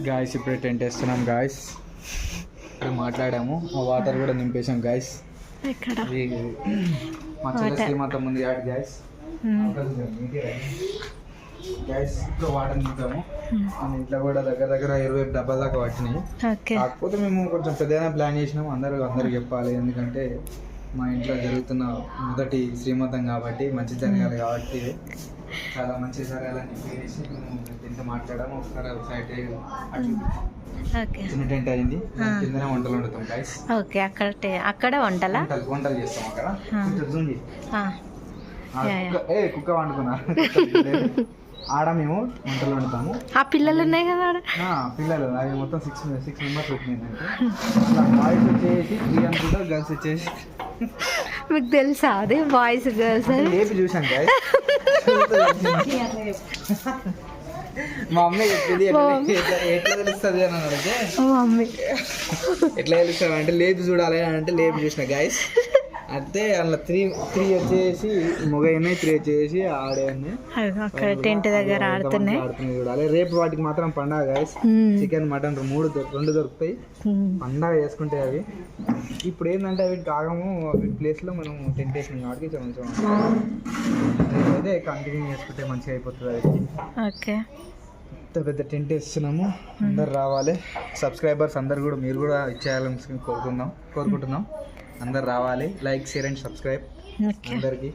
Guys ఇప్పుడే tent వేస్తున్నాం guys. ఇప్పుడు మాట్లాడాము, ఆ వాటర్ కూడా నింపేసాం గాయస్. మా చెల్లె శ్రీమంతం ఉంది కాబట్టి గాయస్ గ్యాస్ ఇప్పుడు వాటర్ నింపాము. మన ఇంట్లో కూడా దగ్గర దగ్గర 20 డబ్బాల దాకా పట్టినాయి. కాకపోతే మేము కొంచెం పెద్దగా ప్లాన్ చేసినాము, అందరికి చెప్పాలి. ఎందుకంటే మా ఇంట్లో జరుగుతున్న మొదటి శ్రీమంతం కాబట్టి మంచి జరగాలి కాబట్టి చాలా మంచి జరగాలని చెప్పేసి మేము ఇంత మాట్లాడాము. ఒకసారి సైడ్ చిన్న టెంట్ అయింది, కిందనే వంటలు వండుతాం గైస్. అక్కడ వంటలు చేస్తాం అక్కడ. కుక్క వండుకున్నారు ఆడ మేము వంటలు వండుతాము. ఆ పిల్లలు ఉన్నాయి కదా పిల్లలు అవి మొత్తం 6 మెంబర్స్ వచ్చినాయంటే బాయ్స్ వచ్చేసి 3 అనుకుంటా, గర్ల్స్ వచ్చేసి మీకు తెలుసా అది బాయ్స్ గర్ల్స్ లేపి చూసాను గాయస్. మా అమ్మ చెప్పింది ఎట్లా తెలుస్తుంది అని అడిగితే ఎట్లా తెలుస్తుంది అంటే లేపి చూడాలి అని అంటే లేపి చూసిన గాయస్. అంటే అందులో 3 వచ్చేసి మొగ ఉన్నాయి, 3 వచ్చేసి ఆడే ఉన్నాయి. టెంట్ దగ్గర ఆడుతున్నాయి చూడాలి. రేపు వాటికి మాత్రం పండగ గాయస్. చికెన్ మటన్ 2 దొరుకుతాయి, పండగ చేసుకుంటే అవి. ఇప్పుడు ఏంటంటే అవి కాగము ప్లేస్లో మనం టెంట్ వేసినాం కాబట్టి కొంచెం అయితే కంటిన్యూ చేసుకుంటే మంచిగా అయిపోతుంది. అది ఇంత పెద్ద టెంట్ వేస్తున్నాము, అందరు రావాలి. సబ్స్క్రైబర్స్ అందరు కూడా మీరు కూడా ఇచ్చేయాలని కోరుకుంటున్నాం. అందరు రావాలి. లైక్, షేర్ అండ్ సబ్స్క్రైబ్ అందరికి.